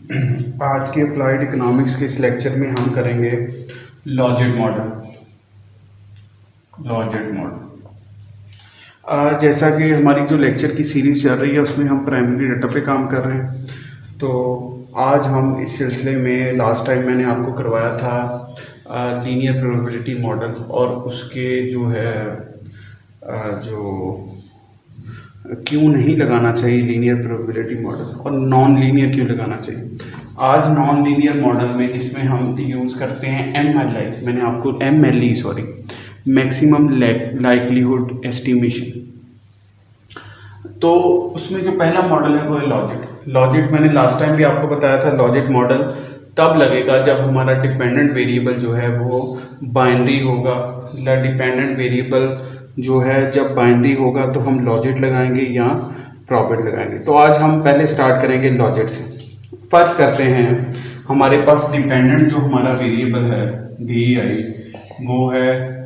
आज के applied economics के इस लेक्चर में हम करेंगे लॉजिक मॉडल। जैसा कि हमारी जो लेक्चर की सीरीज़ चल रही है उसमें हम प्राइमरी डाटा पे काम कर रहे हैं, तो आज हम इस सिलसिले में लास्ट टाइम मैंने आपको करवाया था लीनियर प्रोबेबिलिटी मॉडल और उसके जो है जो क्यों नहीं लगाना चाहिए लीनियर प्रोबेबिलिटी मॉडल और नॉन लीनियर क्यों लगाना चाहिए। आज नॉन लीनियर मॉडल में जिसमें हम यूज़ करते हैं MLI, मैंने आपको MLE sorry maximum likelihood estimation. तो उसमें जो पहला मॉडल है वो है लॉजिक। मैंने लास्ट टाइम भी आपको बताया था लॉजिक मॉडल तब लगेगा जब हमारा डिपेंडेंट वेरिएबल जो है वो बाइनरी होगा। डिपेंडेंट वेरिएबल जो है जब बाइनरी होगा तो हम लॉजिक लगाएंगे या प्रॉपर्टी लगाएंगे। तो आज हम पहले स्टार्ट करेंगे लॉजिक से। फर्स्ट करते हैं हमारे पास डिपेंडेंट जो हमारा वेरिएबल है DI वो है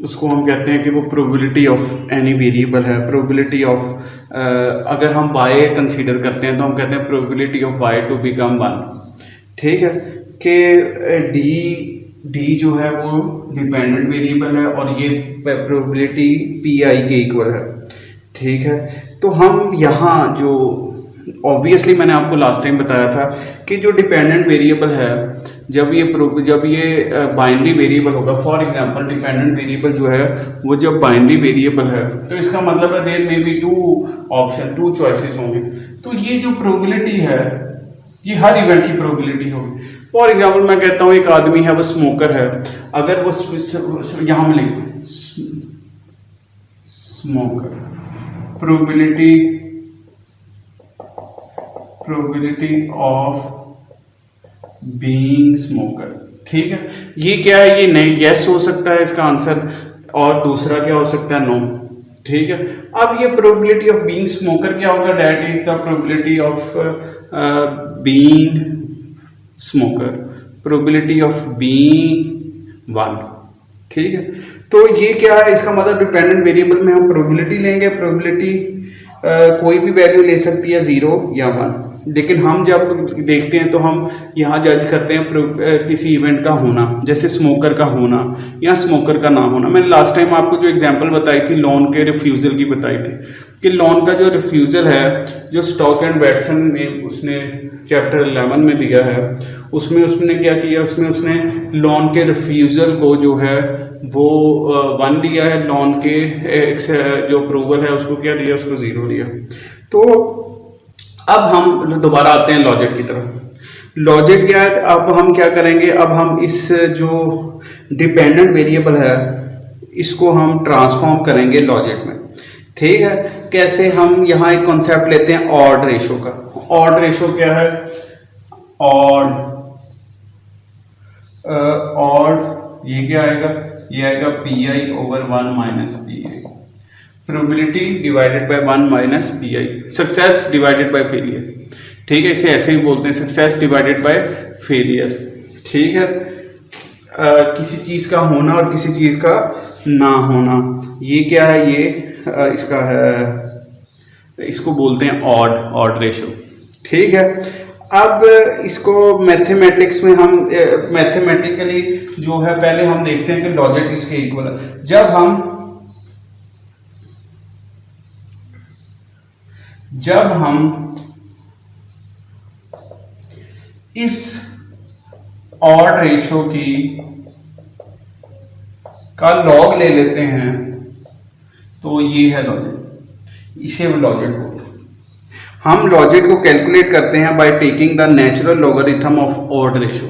उसको हम कहते हैं कि वो प्रोबेबिलिटी ऑफ एनी वेरिएबल है। प्रोबेबिलिटी ऑफ अगर हम y कंसीडर करते हैं तो हम कहते हैं probability of y to become 1। ठीक है कि डी जो है वो डिपेंडेंट वेरिएबल है और ये प्रोबेबिलिटी PI के इक्वल है। ठीक है, तो हम यहाँ जो ऑब्वियसली मैंने आपको लास्ट टाइम बताया था कि जो डिपेंडेंट वेरिएबल है जब ये बाइनरी वेरिएबल होगा, फॉर एग्जांपल डिपेंडेंट वेरिएबल जो है वो जब बाइनरी वेरिएबल है तो इसका मतलब है there may be two choices होंगे। तो ये जो प्रोबेबिलिटी है ये हर इवेंट की प्रोबेबिलिटी होगी। फॉर एग्जांपल मैं कहता हूँ एक आदमी है वो स्मोकर है, अगर वो यहाँ में लिख smoker probability of being smoker. ठीक है, ये क्या है, ये नहीं यस हो सकता है इसका आंसर और दूसरा क्या हो सकता है नो। ठीक है, अब ये प्रोबेबिलिटी ऑफ बीइंग स्मोकर क्या होगा, that is the probability of being smoker, probability of being 1। ठीक है, तो ये क्या है, इसका मतलब डिपेंडेंट वेरिएबल में हम प्रोबेबिलिटी लेंगे। प्रोबेबिलिटी कोई भी वैल्यू ले सकती है 0 या 1, लेकिन हम जब देखते हैं तो हम यहाँ जज करते हैं किसी इवेंट का होना, जैसे स्मोकर का होना या स्मोकर का ना होना। मैंने लास्ट टाइम आपको जो एग्जांपल बताई थी लोन के रिफ्यूज़ल की बताई थी कि लोन का जो रिफ्यूज़ल है जो स्टॉक एंड वैटसन में उसने चैप्टर 11 में दिया है, उसमें उसने क्या किया, उसने लोन के रिफ्यूज़ल को जो है वो 1 लिया है, लोन के जो अप्रूवल है उसको क्या दिया, उसको 0 लिया। तो अब हम दोबारा आते हैं लॉजिक की तरफ। लॉजिक क्या है, अब हम क्या करेंगे, अब हम इस जो डिपेंडेंट वेरिएबल है इसको हम ट्रांसफॉर्म करेंगे लॉजिक में। ठीक है, कैसे, हम यहाँ एक कॉन्सेप्ट लेते हैं ऑड रेशो का। ऑड रेशो क्या है, ऑड ये क्या आएगा, ये आएगा PI over 1 minus PI, probability divided by 1 minus PI, success divided by failure. ठीक है, इसे ऐसे ही बोलते हैं सक्सेस डिवाइडेड बाय फेलियर। ठीक है, किसी चीज़ का होना और किसी चीज़ का ना होना, ये क्या है, ये इसका है, इसको बोलते हैं ऑड रेशो। ठीक है, अब इसको मैथमेटिक्स में हम मैथमेटिकली जो है पहले हम देखते हैं कि लॉजिक इसके इक्वल है। जब हम इस ऑड रेशो का लॉग ले लेते हैं तो ये है लॉजिक, इसे वो लॉजिक बोलते हैं। हम लॉजिक को कैलकुलेट करते हैं by taking the natural logarithm of odd ratio.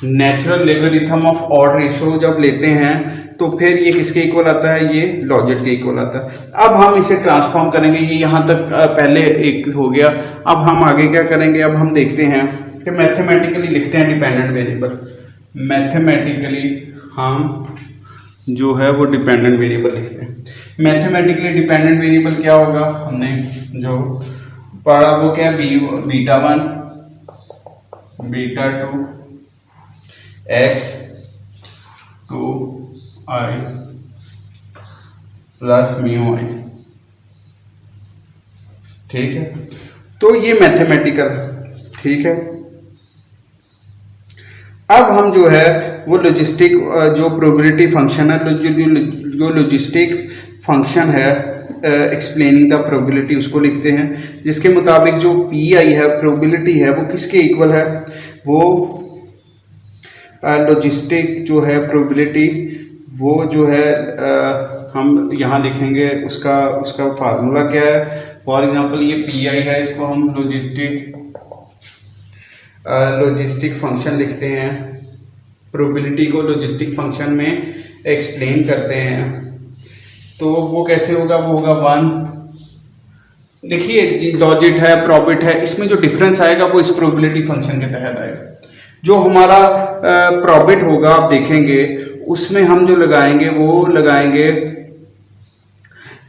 Natural logarithm of odd ratio जब लेते हैं तो फिर ये किसके इक्वल आता है, ये लॉजिक के इक्वल आता है। अब हम इसे ट्रांसफॉर्म करेंगे, ये यहाँ तक पहले एक हो गया। अब हम आगे क्या करेंगे, अब हम देखते हैं कि मैथमेटिकली लिखते हैं डिपेंडेंट वेरिएबल। मैथमेटिकली हम जो है वो डिपेंडेंट वेरिएबल लिखते हैं। मैथमेटिकली डिपेंडेंट वेरिएबल क्या होगा, हमने जो पढ़ा वो क्या, beta 1 beta 2 x 2i plus mu i। ठीक है, तो ये मैथमेटिकल, ठीक है। अब हम जो है वो लॉजिस्टिक जो प्रोबेबिलिटी फंक्शन है, जो लॉजिस्टिक फंक्शन है एक्सप्लेनिंग द प्रोबेबिलिटी, उसको लिखते हैं, जिसके मुताबिक जो पी आई है प्रोबेबिलिटी है वो किसके इक्वल है, वो लॉजिस्टिक जो है प्रोबेबिलिटी वो जो है हम यहाँ लिखेंगे उसका फार्मूला क्या है। फॉर एग्जांपल ये पी आई है, इसको हम लॉजिस्टिक फंक्शन लिखते हैं, प्रोबेबिलिटी को लॉजिस्टिक फंक्शन में एक्सप्लेन करते हैं। तो वो कैसे होगा, वो होगा 1, देखिए लॉजिट है प्रॉबिट है, इसमें जो डिफरेंस आएगा वो इस प्रोबेबिलिटी फंक्शन के तहत आएगा। जो हमारा प्रॉबिट होगा आप देखेंगे उसमें हम जो लगाएंगे वो लगाएंगे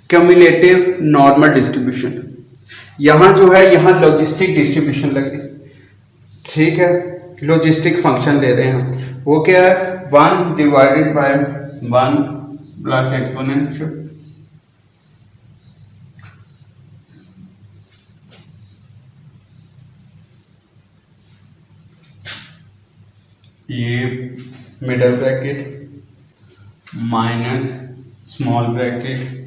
क्यूमुलेटिव नॉर्मल डिस्ट्रीब्यूशन। यहाँ जो है यहाँ लॉजिस्टिक डिस्ट्रीब्यूशन लगे, ठीक है, लॉजिस्टिक फंक्शन ले रहे हैं, वो क्या है 1 डिवाइडेड बाय 1 प्लस एक्सपोनेंशियल, ये middle bracket minus small bracket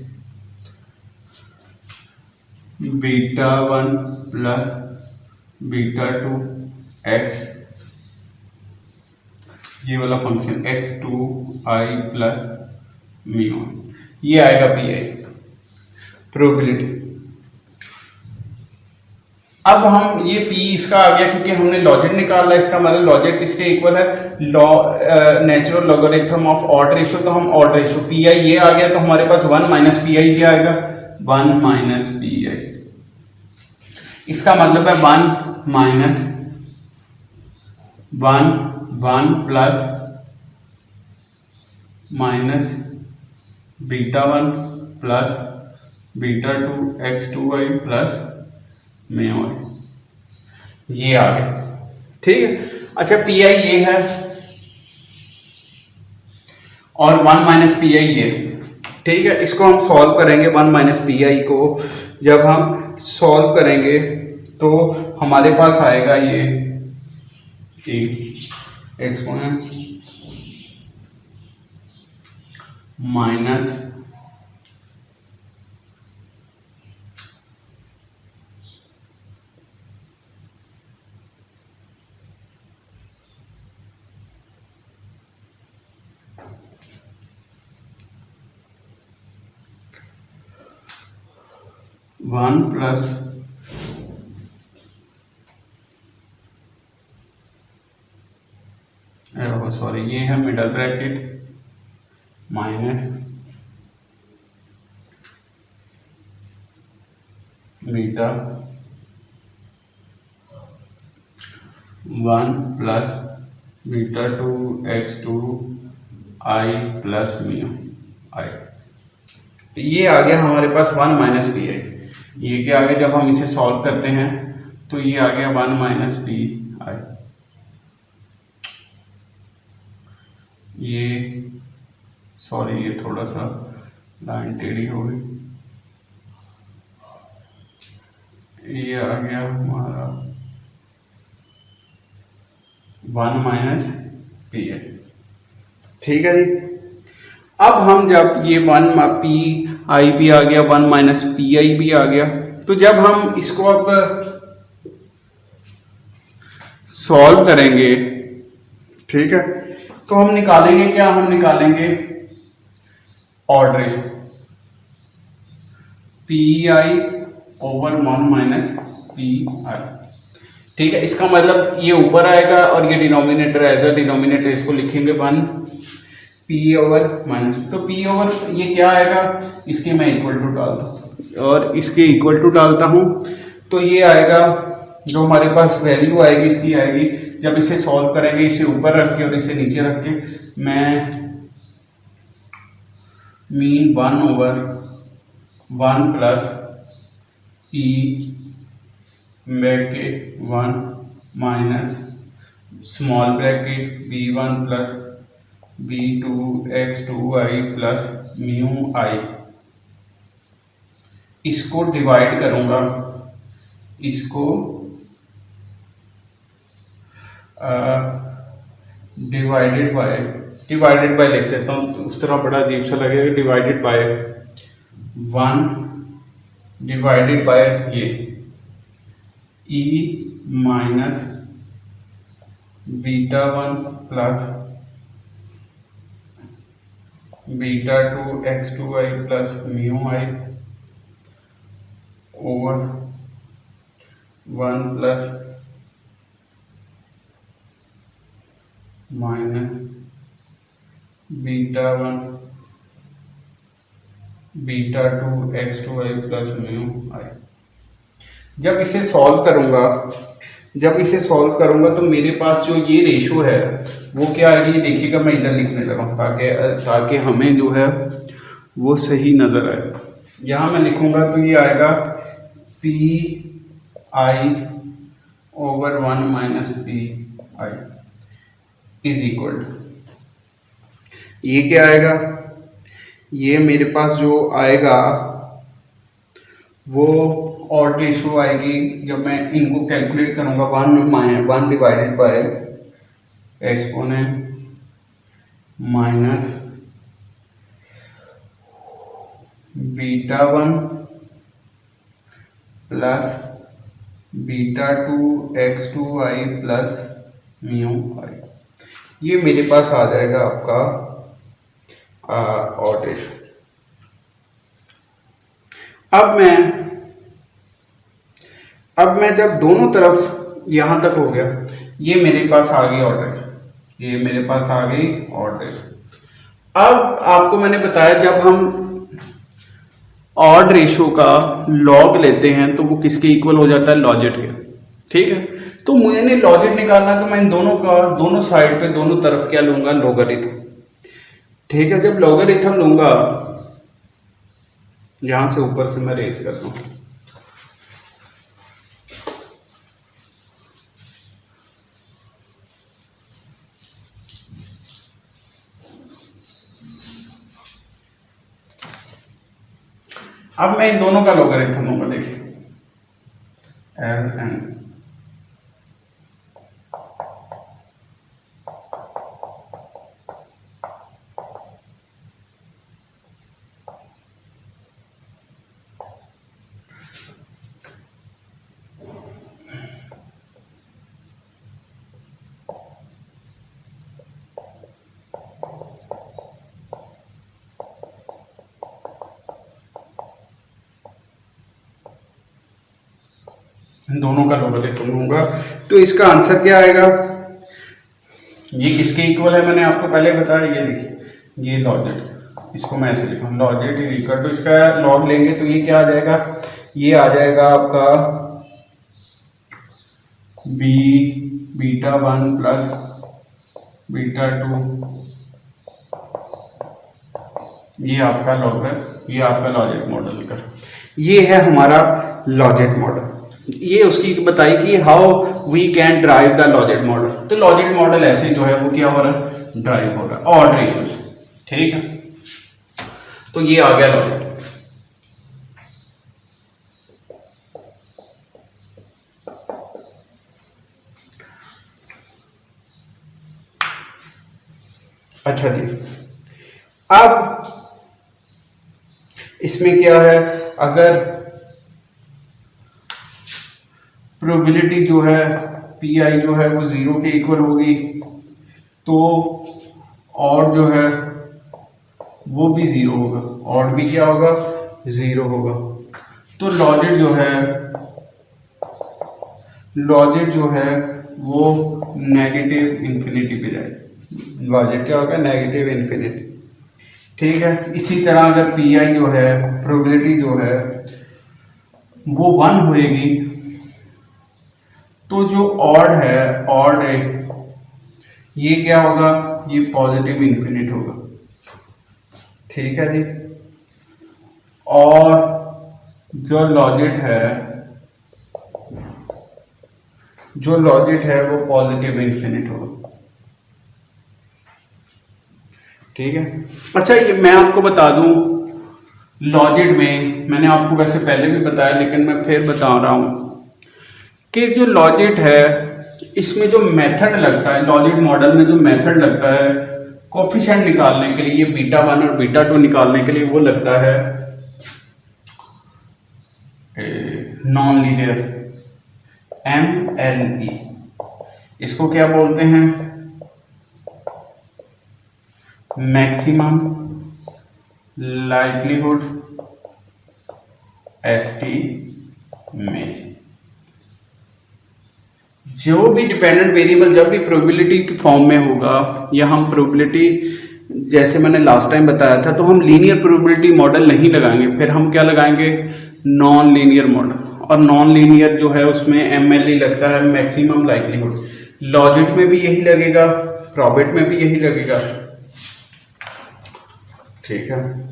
beta 1 plus beta 2 x, ये वाला function x2 i plus mu, ये आएगा पी आई प्रोबेबिलिटी। अब हम ये p इसका आ गया क्योंकि हमने लॉजिट निकाला, इसका मतलब लॉजिट किसके इक्वल है, natural logarithm of odd ratio, तो हम ऑड रेशियो पी आई ये आ गया, तो हमारे पास 1 माइनस पी आई क्या आएगा 1 माइनस पी आई, इसका मतलब है 1 minus 1 plus minus beta 1 plus beta 2 x2y plus mu i, ये आ गया, ठीक है। अच्छा पी आई ये है और 1 माइनस पी आई ये, ठीक है, इसको हम सॉल्व करेंगे। 1 माइनस पी आई को जब हम सॉल्व करेंगे तो हमारे पास आएगा ये exponent minus one plus sorry ये है middle bracket minus beta 1 plus beta 2 x2 i plus mu i, ये आ गया हमारे पास 1 माइनस पी आई। ये क्या आ गया, जब हम इसे सॉल्व करते हैं तो ये आ गया 1 माइनस पी आई, ये सॉरी ये थोड़ा सा लाइन टेढ़ी हो गई, ये आ गया हमारा 1 माइनस पी आई, ठीक है जी। अब हम जब ये 1 पी आई भी आ गया 1 माइनस पी आई भी आ गया, तो जब हम इसको अब सॉल्व करेंगे, ठीक है, तो हम निकालेंगे क्या, हम निकालेंगे odd ratio P i over 1 minus p आई, ठीक है। इसका मतलब ये ऊपर आएगा और ये डिनोमिनेटर एज अ डिनोमिनेटर इसको लिखेंगे 1 पी ओवर माइनस, तो पी ओवर ये क्या आएगा, इसके मैं इक्वल टू डालता हूँ और इसके इक्वल टू डालता हूँ, तो ये आएगा जो हमारे पास वैल्यू आएगी इसकी आएगी, जब इसे सॉल्व करेंगे इसे ऊपर रख के और इसे नीचे रख के, मैं mean 1 over 1 plus p bracket 1 minus small bracket b1 plus b2 x2y plus mu i, इसको डिवाइड करूंगा इसको डिवाइडेड बाय लिख देता हूँ, तो उस तरह बड़ा अजीब सा लगेगा। डिवाइडेड बाय 1 डिवाइडेड बाय ये e minus β1 plus β2 x2i plus mu i over 1 plus minus β1 β2 x2i plus mu i. जब इसे सॉल्व करूंगा तो मेरे पास जो ये रेशो है वो क्या आएगी, देखिएगा मैं इधर लिखने लगा हूँ ताकि हमें जो है वो सही नजर आए। यहाँ मैं लिखूंगा तो ये आएगा P i over 1 minus p I is equal, ये क्या आएगा, ये मेरे पास जो आएगा वो ऑड रेशो आएगी। जब मैं इनको कैलकुलेट करूंगा 1 divided by exponent minus β1 plus β2 x2i plus mu i, ये मेरे पास आ जाएगा आपका ऑड रेशो। अब मैं जब दोनों तरफ यहां तक हो गया, ये मेरे पास आ गई ऑड रेशो, ये मेरे पास आ गई ऑड रेशो। अब आपको मैंने बताया जब हम ऑड रेशो का लॉग लेते हैं तो वो किसके इक्वल हो जाता है, लॉजेट के। ठीक है, तो मुझे लॉजेट निकालना है तो मैं इन दोनों साइड पे दोनों तरफ क्या लूंगा, लोगरिथम। ठीक है, जब लोगरिथम लूंगा, यहां से ऊपर से मैं रेज करता हूं, अब मैं इन दोनों का लोगरिथम लूंगा। देखिए एल एन, इन दोनों का लोगरिथम लूंगा तो इसका आंसर क्या आएगा, ये किसके इक्वल है मैंने आपको पहले बताया। ये देखिए, ये लॉजेट, इसको मैं ऐसे लिखूँ, लॉजेट इज इक्वल टू, इसका लॉग लेंगे तो ये क्या आ जाएगा, ये आ जाएगा आपका β1 प्लस β2, ये आपका लॉग है, ये आपका लॉजेट मॉडल का, ये है हमारा लॉजेट मॉडल। ये उसकी बताई कि how we can drive the logit model. तो लॉजेट मॉडल ऐसे जो है वो क्या हो रहा है, ड्राइव हो रहा है ऑड रेशियो से। ठीक है, तो ये आ गया लॉजेट। अच्छा जी, अब इसमें क्या है, अगर प्रोबेबिलिटी जो है पी आई जो है वो 0 के इक्वल होगी तो ऑड जो है वो भी 0 होगा, ऑड भी क्या होगा, 0 होगा। तो लॉजेट जो है वो नेगेटिव इन्फिनिटी पे जाएगा। लॉजेट क्या होगा, नेगेटिव इन्फिनिटी। ठीक है, इसी तरह अगर पी आई जो है, प्रोबेबिलिटी जो है वो 1 होएगी तो जो ऑड है ये क्या होगा, ये पॉजिटिव इन्फिनिट होगा। ठीक है जी, और जो लॉजेट है वो पॉजिटिव इन्फिनिट होगा। ठीक है, अच्छा ये मैं आपको बता दूं, लॉजेट में मैंने आपको वैसे पहले भी बताया लेकिन मैं फिर बता रहा हूं, कि जो लॉजिट है इसमें जो मेथड लगता है, लॉजिट मॉडल में जो मेथड लगता है कोफिशिएंट निकालने के लिए, ये बीटा 1 और बीटा 2 निकालने के लिए, वो लगता है नॉन लीनियर, MLE। इसको क्या बोलते हैं? Maximum likelihood estimation. जो भी डिपेंडेंट वेरिएबल जब भी प्रोबेबिलिटी के फॉर्म में होगा, या हम प्रोबेबिलिटी, जैसे मैंने लास्ट टाइम बताया था, तो हम लीनियर प्रोबेबिलिटी मॉडल नहीं लगाएंगे, फिर हम क्या लगाएंगे? Non linear model. और नॉन लीनियर जो है उसमें MLE लगता है, मैक्सिमम लाइक्लीहुड। लॉजिट में भी यही लगेगा, प्रोबेट में भी यही लगेगा, ठीक है।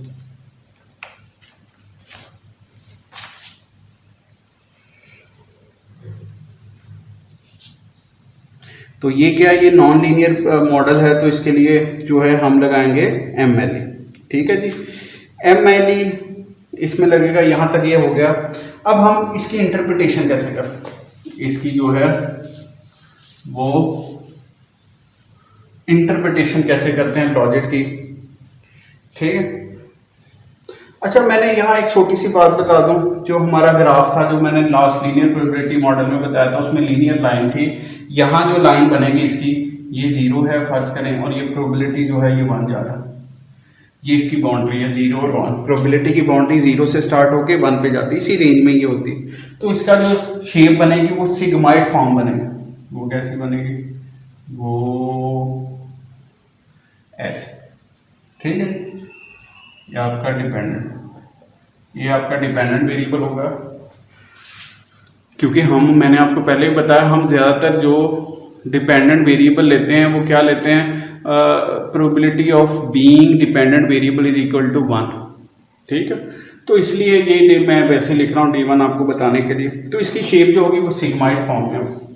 तो ये क्या है? ये नॉन लीनियर मॉडल है, तो इसके लिए जो है हम लगाएंगे MLE, ठीक है जी। MLE इसमें लगेगा, यहां तक ये हो गया। अब हम इसकी इंटरप्रिटेशन कैसे करें? इसकी जो है वो इंटरप्रिटेशन कैसे करते हैं लॉजिट की, ठीक है। अच्छा, मैंने यहाँ एक छोटी सी बात बता दूं, जो हमारा ग्राफ था, जो मैंने लास्ट लीनियर प्रोबेबिलिटी मॉडल में बताया था, उसमें लीनियर लाइन थी। यहाँ जो लाइन बनेगी इसकी, ये 0 है फर्ज करें, और ये प्रोबेबिलिटी जो है ये 1 जा रहा है। ये इसकी बाउंड्री है 0 और 1। प्रोबेबिलिटी की बाउंड्री 0 से स्टार्ट होके 1 पे जाती है, इसी रेंज में ये होती है। तो इसका जो शेप बनेगी वो सिग्माइड फॉर्म बनेगा। वो कैसी बनेगी? वो ऐसे, ठीक है। ये आपका डिपेंडेंट वेरिएबल होगा, क्योंकि मैंने आपको पहले ही बताया, हम ज़्यादातर जो डिपेंडेंट वेरिएबल लेते हैं वो क्या लेते हैं? Probability of being dependent variable is equal to 1, ठीक है। तो इसलिए ये मैं वैसे लिख रहा हूँ D1 आपको बताने के लिए। तो इसकी शेप जो होगी वो सिग्माइड फॉर्म में होगी,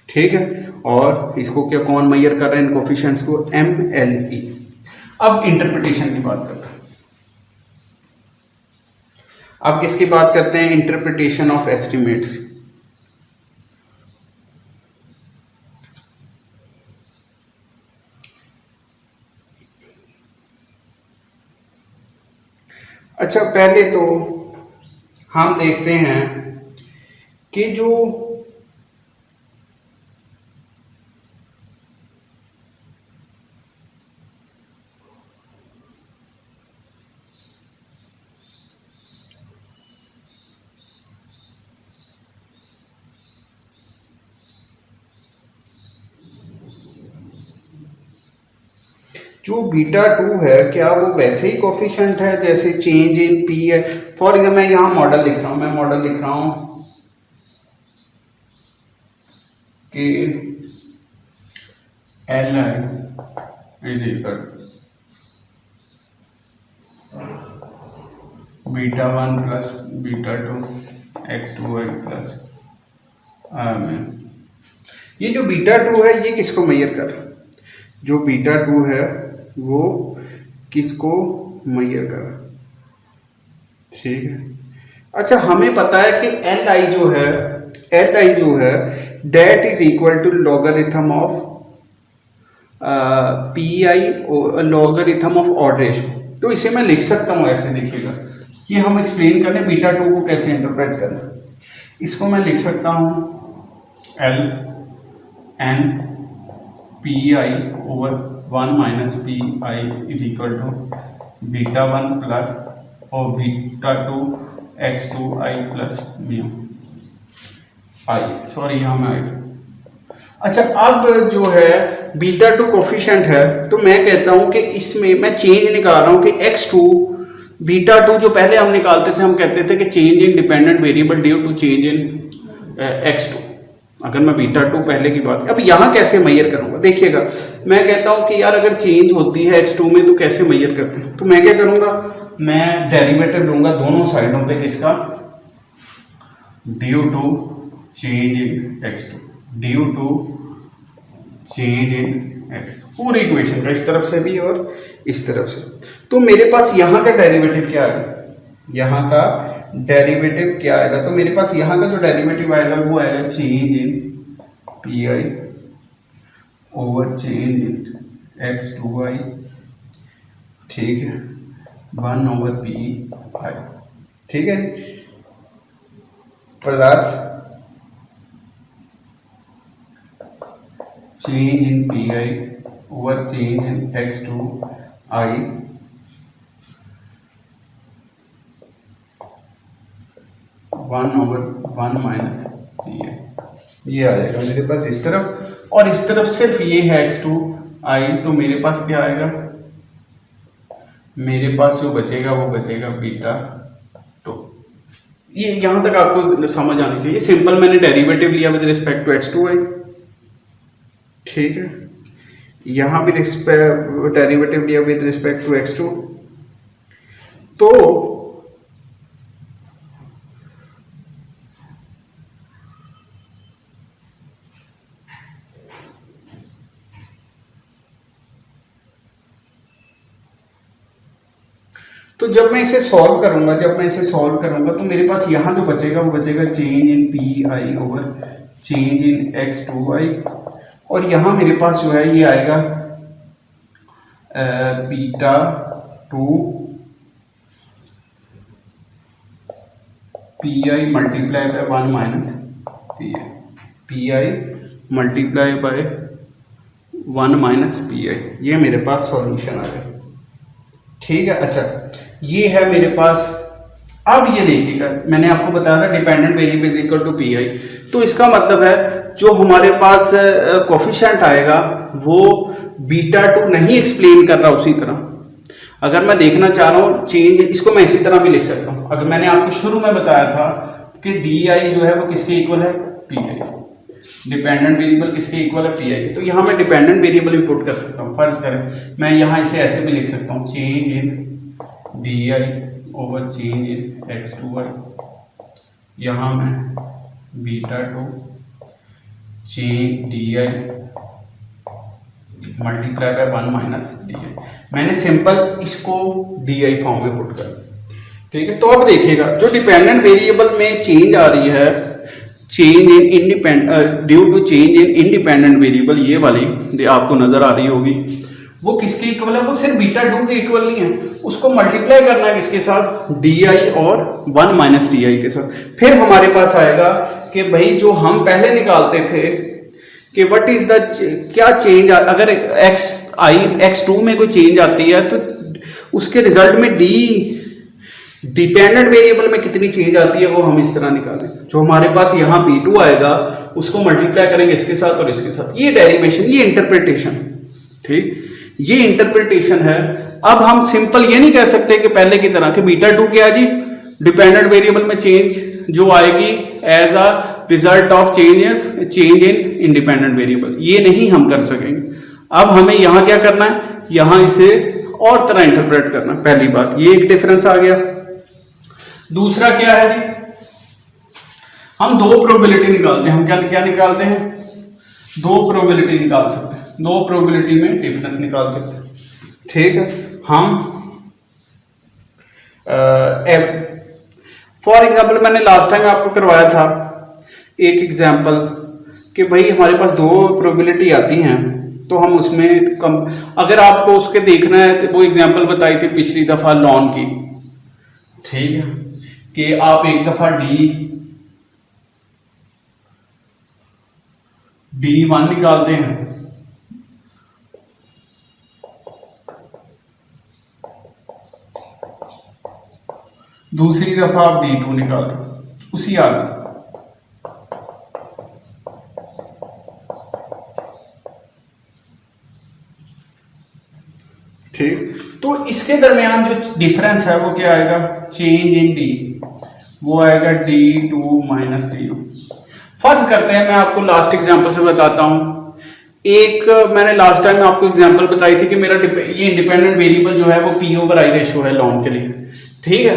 ठीक है। और इसको क्या कौन मेजर कर रहे हैं? इन कोफिशिएंट्स को MLE। अब इंटरप्रिटेशन की बात करते हैं। अब किसकी बात करते हैं? Interpretation of estimates. अच्छा, पहले तो हम देखते हैं कि जो बीटा 2 है, क्या वो वैसे ही कोफिशिएंट है जैसे चेंज इन P है? फॉर एग्जाम्पल मैं यहाँ मॉडल लिख रहा हूँ, कि Li is equal beta 1 plus beta 2 x2y plus ये जो बीटा 2 है ये किसको मेजर कर रहा है? जो बीटा 2 है वो किसको मेजर कर रहा है, ठीक है। अच्छा, हमें पता है कि Li जो है that is equal to logarithm of PI logarithm of odd ratio. तो इसे मैं लिख सकता हूँ ऐसे, देखिएगा, ये हम एक्सप्लेन करने बीटा 2 को कैसे इंटरप्रेट करना। इसको मैं लिख सकता हूँ ln PI over 1 minus PI is equal to beta 1 plus और beta 2 x2i plus mu i, sorry यहाँ में आई। अच्छा, अब जो है बीटा 2 कोफिशिएंट है, तो मैं कहता हूँ कि इसमें मैं चेंज निकाल रहा हूँ कि x2 बीटा 2 जो पहले हम निकालते थे, हम कहते थे कि change in dependent variable due to change in x2। अगर मैं बीटा 2 पहले की बात, अब यहाँ कैसे मेजर करूँगा? देखिएगा, मैं कहता हूँ कि यार अगर चेंज होती है x2 में तो कैसे मेजर करते हैं? तो मैं क्या करूँगा, मैं डेरिवेटिव लूँगा दोनों साइडों पे, किसका? Due to change in x2, due to change in x, पूरी इक्वेशन का, इस तरफ से भी और इस तरफ से। तो मेरे पास यहाँ का डेरिवेटिव क्या आ गया? यहाँ का डेरिवेटिव क्या आएगा, तो मेरे पास यहाँ का जो डेरिवेटिव आएगा वो आएगा change in p i over change in x two i, ठीक है, 1/p आई, ठीक है, plus change in p i over change in x two i 1/1 minus ये आ जाएगा मेरे पास इस तरफ, और इस तरफ सिर्फ ये है एक्स टू आई, तो मेरे पास क्या आएगा, मेरे पास जो बचेगा वो बचेगा बीटा टू। ये यहां तक आपको समझ आनी चाहिए। सिंपल मैंने डेरिवेटिव लिया with respect to x two i, ठीक है, यहां भी डेरिवेटिव लिया with respect to x two, तो जब मैं इसे सॉल्व करूंगा तो मेरे पास यहां जो बचेगा वो बचेगा change in p i over change in x two i, और यहां मेरे पास जो है ये आएगा beta two p i multiply by 1 minus p i multiply by 1 minus p i, ये मेरे पास सॉल्यूशन आ गया, ठीक है। अच्छा, ये है मेरे पास। अब ये देखिएगा, मैंने आपको बताया था dependent variable is equal to p i, तो इसका मतलब है जो हमारे पास कोफिशिएंट आएगा वो बीटा टू नहीं एक्सप्लेन कर रहा उसी तरह। अगर मैं देखना चाह रहा हूँ चेंज, इसको मैं इसी तरह भी लिख सकता हूँ। अगर मैंने आपको शुरू में बताया था कि डी आई जो है वो किसके इक्वल है, पी आई, डिपेंडेंट वेरिएबल किसके इक्वल है, पी आई के, तो यहाँ मैं डिपेंडेंट वेरिएबल भी पुट कर सकता हूँ। फर्ज करें मैं यहाँ इसे ऐसे भी लिख सकता हूँ, change in d i over change in x two i, यहाँ मैं beta two change d i multiply by 1 minus d i, मैंने सिंपल इसको डी आई फॉर्म में पुट कर, ठीक है। तो अब देखिएगा जो डिपेंडेंट वेरिएबल में चेंज आ रही है, change in independent due to change in independent variable, ये वाली आपको नजर आ रही होगी, वो किसके इक्वल है, वो सिर्फ बीटा टू के इक्वल नहीं है, उसको मल्टीप्लाई करना है किसके साथ, डी आई और 1 माइनस डी आई के साथ। फिर हमारे पास आएगा कि भाई जो हम पहले निकालते थे कि व्हाट इज द क्या चेंज, अगर एक्स टू में कोई चेंज आती है तो उसके रिजल्ट में डिपेंडेंट वेरिएबल में कितनी चेंज आती है वो हम इस तरह निकालें। जो हमारे पास यहाँ P2 आएगा उसको मल्टीप्लाई करेंगे इसके साथ और इसके साथ, ये डेरिवेशन, ये इंटरप्रिटेशन, ठीक, ये इंटरप्रिटेशन है। अब हम सिंपल ये नहीं कह सकते कि पहले की तरह कि बीटा टू क्या है जी, डिपेंडेंट वेरिएबल में चेंज जो आएगी as a result of change in independent variable, ये नहीं हम कर सकेंगे। अब हमें यहाँ क्या करना है, यहाँ इसे और तरह इंटरप्रेट करना है। पहली बात ये एक डिफरेंस आ गया। दूसरा क्या है जी, हम दो प्रोबेबिलिटी निकालते हैं। हम क्या निकालते हैं, दो प्रोबेबिलिटी निकाल सकते हैं, दो प्रोबेबिलिटी में डिफरेंस निकाल सकते हैं, ठीक है। हम फॉर एग्जाम्पल मैंने लास्ट टाइम आपको करवाया था एक एग्जाम्पल कि भाई हमारे पास दो प्रोबेबिलिटी आती हैं, तो हम उसमें कम, अगर आपको उसके देखना है तो वो एग्जाम्पल बताई थी पिछली दफा लॉन की, ठीक है, कि आप एक दफा D1 निकालते हैं, दूसरी दफा आप D2 निकालते हैं उसी आदमी, ठीक। तो इसके दरमियान जो डिफरेंस है वो क्या आएगा, चेंज इन D, वो आएगा D2 माइनस D2। फर्ज करते हैं, मैं आपको लास्ट एग्जांपल से बताता हूं। एक मैंने लास्ट टाइम आपको एग्जांपल बताई थी कि मेरा ये इंडिपेंडेंट वेरिएबल जो है वो P ओवर I रेशो है लॉन के लिए, ठीक है।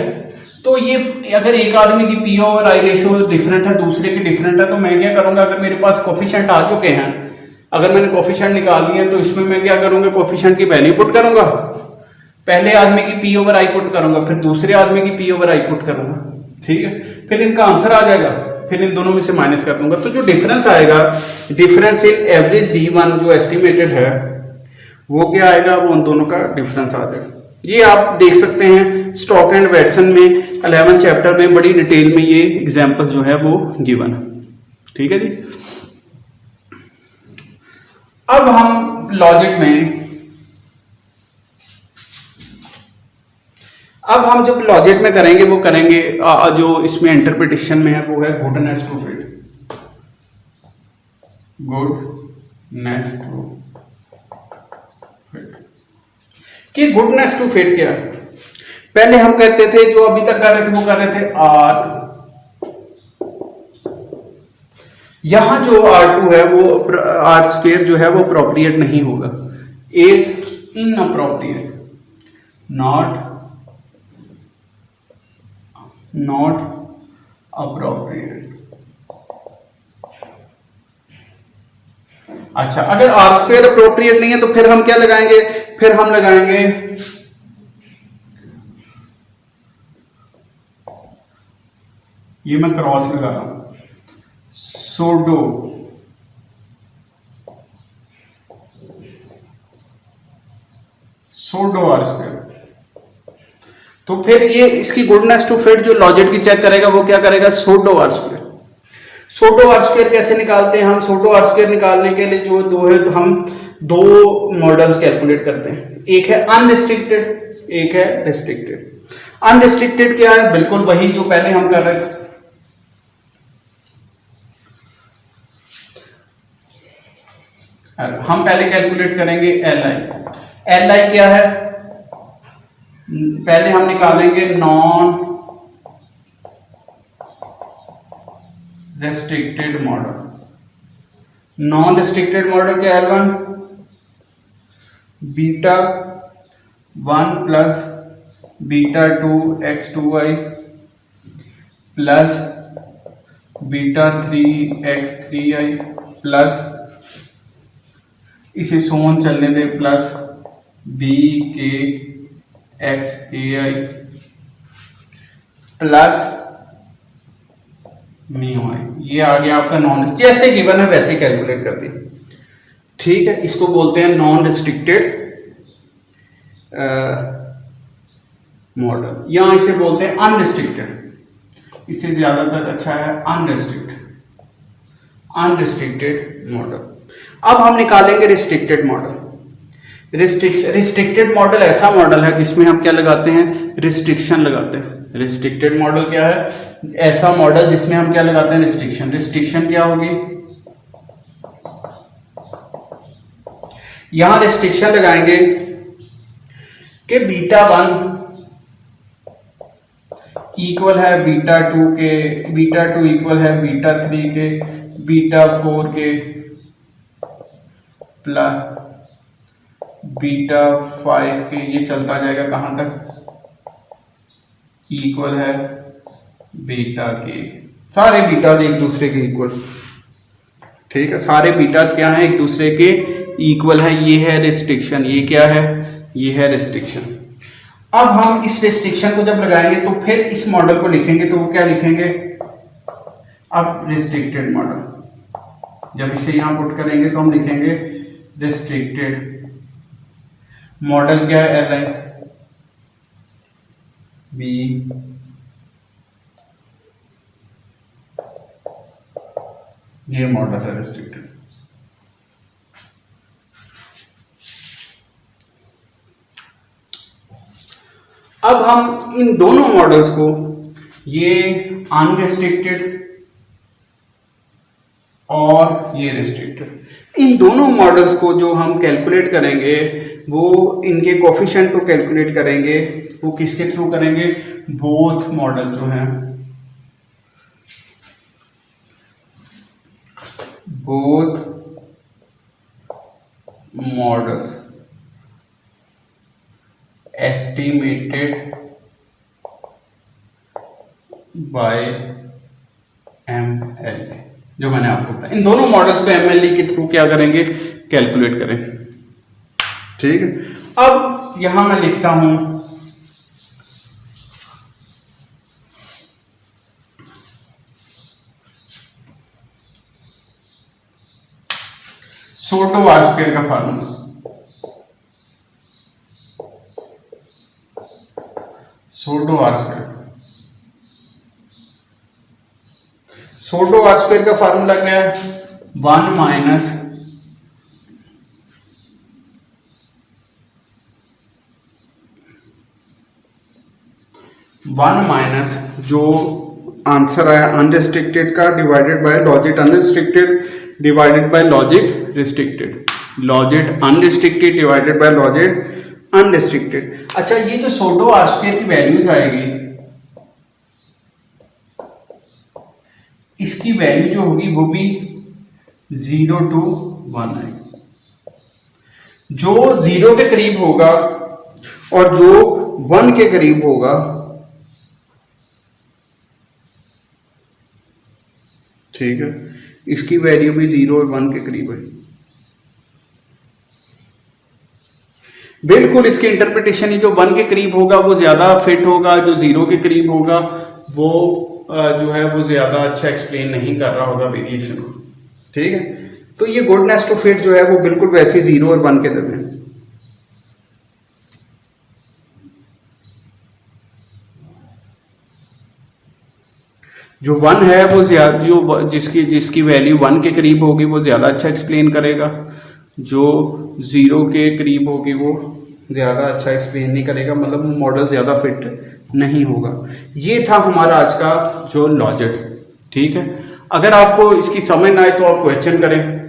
तो ये अगर एक आदमी की P over I ratio different है, दूसरे की डिफरेंट है, तो मैं क्या करूंगा, अगर मेरे पास कोफिशिएंट आ चुके हैं, अगर मैंने कोफिशिएंट निकाल लिए तो इसमें मैं क्या करूंगा, कोफिशिएंट की वैल्यू पुट करूंगा, पहले आदमी की P ओवर I पुट करूंगा, फिर दूसरे आदमी की P ओवर I पुट करूंगा, ठीक है, फिर इनका आंसर आ जाएगा, फिर इन दोनों में से माइनस कर दूंगा, तो जो डिफरेंस आएगा, डिफरेंस इन एवरेज D1 जो एस्टिमेटेड है वो क्या आएगा, वो उन दोनों का डिफरेंस आ जाएगा। ये आप देख सकते हैं स्टॉक एंड वैटसन में 11 चैप्टर में बड़ी डिटेल में ये एग्जांपल जो है वो गिवन है। ठीक है जी। अब हम लॉजिक में, अब हम जब लॉजिक में करेंगे वो करेंगे जो इसमें इंटरप्रिटेशन में है वो है goodness to fit. Goodness to fit, कि गुडनेस टू फिट क्या है? पहले हम कहते थे, जो अभी तक कर रहे थे वो कर रहे थे आर, यहां जो R2 है वो आर स्क्वायर जो है वो अप्रोप्रिएट नहीं होगा, इज इनअप्रोप्रिएट, नॉट अप्रोप्रिएट। अच्छा, अगर आर स्क्वायर अप्रोप्रिएट नहीं है तो फिर हम क्या लगाएंगे, फिर हम लगाएंगे ये मैं क्रॉस लगा रहा हूं, सोडो आर स्क्वायर। तो फिर ये इसकी गुडनेस टू फिट जो लॉजिक की चेक करेगा वो क्या करेगा, pseudo R square. Pseudo R square कैसे निकालते हैं हम? सोडो आर स्क्वायर निकालने के लिए जो दो है, तो हम दो मॉडल्स कैलकुलेट करते हैं, एक है अनरिस्ट्रिक्टेड, एक है रिस्ट्रिक्टेड। अनरिस्ट्रिक्टेड क्या है? बिल्कुल वही जो पहले हम कर रहे थे। हम पहले कैलकुलेट करेंगे एल आई। एल आई क्या है? पहले हम निकालेंगे non restricted model. Non restricted model क्या है? L1 beta 1 plus beta 2 x2y plus beta 3 x3y plus इसे सोन चलने दे प्लस बी के एक्स के आई प्लस म्यू आई। ये आ गया आपका नॉन, जैसे गिवन है वैसे कैलकुलेट कर दिया। ठीक है, इसको बोलते हैं नॉन रिस्ट्रिक्टेड मॉडल, यहां इसे बोलते हैं अनरिस्ट्रिक्टेड, इससे ज्यादातर अच्छा है अनरिस्ट्रिक्टेड मॉडल। अब हम निकालेंगे रिस्ट्रिक्टेड मॉडल। रिस्ट्रिक्टेड मॉडल ऐसा मॉडल है जिसमें हम क्या लगाते हैं, रिस्ट्रिक्शन लगाते हैं। रिस्ट्रिक्टेड मॉडल क्या है? ऐसा मॉडल जिसमें हम क्या लगाते हैं, रिस्ट्रिक्शन। रिस्ट्रिक्शन क्या होगी? यहां रिस्ट्रिक्शन लगाएंगे कि बीटा 1 इक्वल है बीटा 2 के, बीटा 2 इक्वल है बीटा 3 के, बीटा 4 के प्लस बीटा 5 के, ये चलता जाएगा कहां तक, इक्वल है बीटा के। सारे बीटास एक दूसरे के इक्वल। ठीक है, सारे बीटास क्या हैं, एक दूसरे के इक्वल है। ये है रिस्ट्रिक्शन, ये क्या है, ये है रिस्ट्रिक्शन। अब हम इस रिस्ट्रिक्शन को जब लगाएंगे तो फिर इस मॉडल को लिखेंगे, तो वो क्या लिखेंगे, अब रिस्ट्रिक्टेड मॉडल। जब इसे यहां पुट करेंगे तो हम लिखेंगे रिस्ट्रिक्टेड मॉडल। क्या है? एल आई बी ये मॉडल है रिस्ट्रिक्टेड। अब हम इन दोनों मॉडल्स को, ये अनरिस्ट्रिक्टेड और ये रिस्ट्रिक्टेड, इन दोनों मॉडल्स को जो हम कैलकुलेट करेंगे वो इनके कोफिशिएंट को कैलकुलेट करेंगे, वो किसके थ्रू करेंगे, बोथ मॉडल जो हैं, both models estimated by MLE, जो मैंने आपको बताया। इन दोनों मॉडल्स को MLE के थ्रू क्या करेंगे, कैलकुलेट करें। ठीक है, अब यहां मैं लिखता हूं सोटो आर स्क्वायर का formula, pseudo R square, pseudo R square का फार्मूला क्या है? 1 माइनस जो आंसर आया अनरिस्ट्रिक्टेड का divided by logit unrestricted divided by logit restricted, logit unrestricted divided by logit unrestricted. अच्छा, ये जो सोटो आर स्क्वायर की वैल्यूज आएगी, इसकी वैल्यू जो होगी वो भी 0 to 1 आएगी। जो 0 के करीब होगा और जो 1 के करीब होगा, ठीक है, इसकी वैल्यू भी 0 और 1 के करीब है। बिल्कुल इसकी इंटरप्रिटेशन ही जो 1 के करीब होगा वो ज्यादा फिट होगा, जो 0 के करीब होगा वो जो है वो ज्यादा अच्छा एक्सप्लेन नहीं कर रहा होगा वेरिएशन को, ठीक है। तो ये गुडनेस टू फिट जो है वो बिल्कुल वैसे 0 और 1 के दरमियान। जो 1 है वो ज्यादा, जो जिसकी वैल्यू 1 के करीब होगी वो ज्यादा अच्छा एक्सप्लेन करेगा, जो 0 के करीब होगी वो ज्यादा अच्छा एक्सप्लेन नहीं करेगा, मतलब मॉडल ज्यादा फिट नहीं होगा। ये था हमारा आज का जो लॉजिट, ठीक है। अगर आपको इसकी समझ ना आए तो आप क्वेश्चन करें।